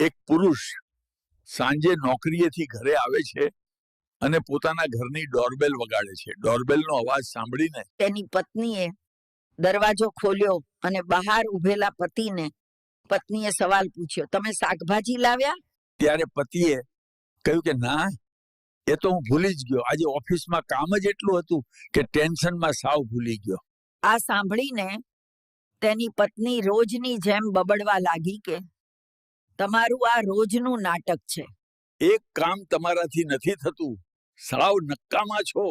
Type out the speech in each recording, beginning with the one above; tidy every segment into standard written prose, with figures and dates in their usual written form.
એક પુરુષ સાંજે નોકરીએથી ઘરે આવે છે અને પોતાના ઘરની ડોરબેલ વગાડે છે. ડોરબેલનો અવાજ સાંભળીને તેની પત્નીએ દરવાજો ખોલ્યો અને બહાર ઉભેલા પત્નીએ સવાલ પૂછ્યો, તમે શાકભાજી લાવ્યા? ત્યારે પતિએ કહ્યું કે ના, એ તો હું ભૂલી જ ગયો. આજે ઓફિસમાં કામ જ એટલું હતું કે ટેન્શનમાં સાવ ભૂલી ગયો. આ સાંભળીને તેની પત્ની રોજની જેમ બબડવા લાગી કે તમારું આ રોજનું નાટક છે. એક કામ તમારાથી નથી થતું, સાવ નક્કામાં છો.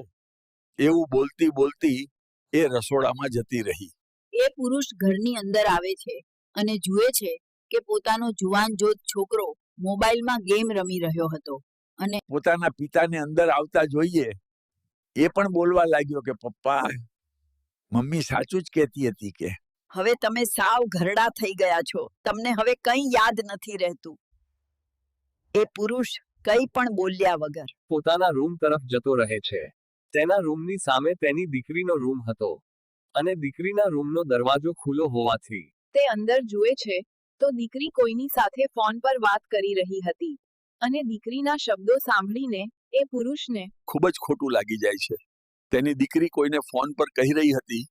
એવું બોલતી બોલતી એ રસોડામાં જતી રહી. એ પુરુષ ઘરની અંદર આવે છે અને જુએ છે કે પોતાનો જુવાન જોત છોકરો મોબાઈલમાં ગેમ રમી રહ્યો હતો અને પોતાના પિતાને અંદર આવતા જોઈએ એ પણ બોલવા લાગ્યો કે પપ્પા, મમ્મી સાચું જ કહેતી હતી કે હવે તમે સાવ ઘરડા થઈ ગયા છો, તમને હવે કંઈ યાદ નથી રહેતું. એ પુરુષ કંઈ પણ બોલ્યા વગર પોતાના રૂમ તરફ જતો રહે છે. તેના રૂમની સામે તેની દીકરીનો રૂમ હતો અને દીકરીના રૂમનો દરવાજો ખુલ્લો હોવાથી તે અંદર જુએ છે તો દીકરી કોઈની સાથે ફોન પર વાત કરી રહી હતી અને દીકરીના શબ્દો સાંભળીને એ પુરુષને ખૂબ જ ખોટું લાગી જાય છે. તેની દીકરી કોઈને ફોન પર કહી રહી હતી,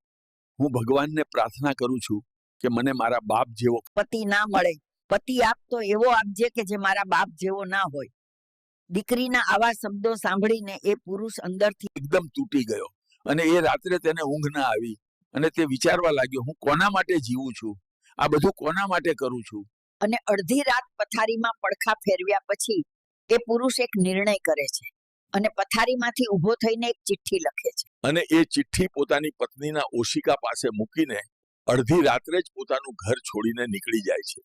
હું ભગવાનને પ્રાર્થના કરું છું કે મને મારા બાપ જેવો પતિ ના મળે, પતિ આપતો એવો આપજે કે જે મારા બાપ જેવો ના હોય. દીકરીના આવા શબ્દો સાંભળીને એ પુરુષ અંદરથી એકદમ તૂટી ગયો અને એ રાત્રે તેને ઊંઘ ના આવી અને તે વિચારવા લાગ્યો, હું કોના માટે જીવું છું, આ બધું કોના માટે કરું છું. અને અડધી રાત પથારીમાં પડખા ફેરવ્યા પછી એ પુરુષ એક નિર્ણય કરે છે અને પથારીમાંથી ઊભો થઈને એક ચિઠ્ઠી લખે છે. અને એ ચિઠ્ઠી પોતાની પત્નીના ઓશિકા પાસે મૂકીને અડધી રાત્રે જ પોતાનું ઘર છોડીને નીકળી જાય છે.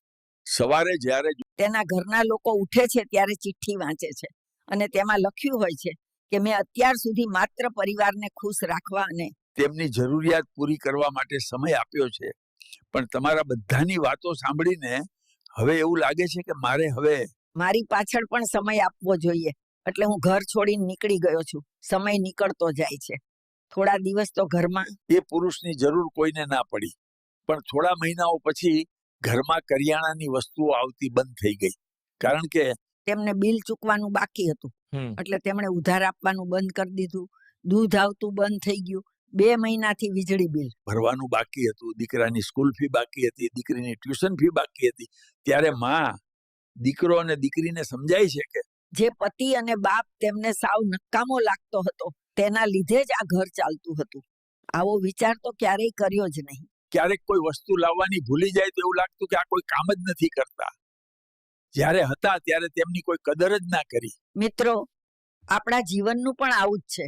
સવારે જ્યારે તેના ઘરના લોકો ઉઠે છે ત્યારે ચિઠ્ઠી વાંચે છે અને તેમાં લખ્યું હોય છે કે મેં અત્યાર સુધી માત્ર પરિવારને ખુશ રાખવા અને તેમની જરૂરિયાત પૂરી કરવા માટે સમય આપ્યો છે, પણ તમારા બધાની વાતો સાંભળીને હવે એવું લાગે છે કે મારે હવે મારી પાછળ પણ સમય આપવો જોઈએ, એટલે હું ઘર છોડીને નીકળી ગયો છું. સમય નીકળતો જાય છે. થોડા દિવસ તો ઘરમાં એ પુરુષની જરૂર કોઈને ના પડી, પણ થોડા મહિનાઓ પછી ઘરમાં કરિયાણાની વસ્તુઓ આવતી બંધ થઈ ગઈ, કારણ કે તેમને બિલ ચૂકવાનું બાકી હતું એટલે તેમણે ઉધાર આપવાનું બંધ કરી દીધું. દૂધ આવતું બંધ થઈ ગયું. 2 મહિનાથી વીજળી બિલ ભરવાનું બાકી હતું, દીકરાની સ્કૂલ ફી બાકી હતી, દીકરીની ટ્યુશન ફી બાકી હતી. ત્યારે માં દીકરો અને દીકરીને સમજાય છે કે જે પતિ અને બાપ તેમને સાવ નકામો લાગતો હતો તેના લીધે જ આ ઘર ચાલતું હતું. આવો વિચાર તો ક્યારેય કર્યો જ નહીં. ક્યારેક કોઈ વસ્તુ લાવવાની ભૂલી જાય તો એવું લાગતું કે આ કોઈ કામ જ નથી કરતા. જ્યારે હતા ત્યારે તેમની કોઈ કદર જ ના કરી. મિત્રો, આપણા જીવનનું પણ આવું જ છે.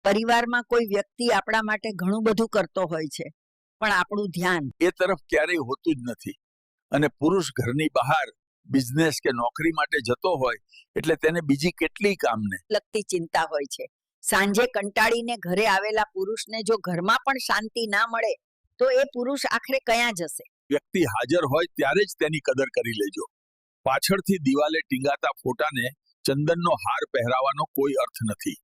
પરિવારમાં કોઈ વ્યક્તિ આપણા માટે ઘણું બધું કરતો હોય છે, પણ આપણું ધ્યાન એ તરફ ક્યારેય હોતું જ નથી. અને પુરુષ ઘરની બહાર બિઝનેસ કે નોકરી માટે જતો હોય એટલે તેને બીજી કેટલી કામને લગતી ચિંતા હોય છે. સાંજે કંટાળીને ઘરે આવેલા પુરુષને જો ઘરમાં પણ શાંતિ ના મળે તો એ પુરુષ આખરે ક્યાં જશે? વ્યક્તિ હાજર હોય ત્યારે જ તેની કદર કરી લેજો. પાછળથી દિવાલે ટીંગાતા ફોટાને ચંદનનો હાર પહેરાવાનો કોઈ અર્થ નથી.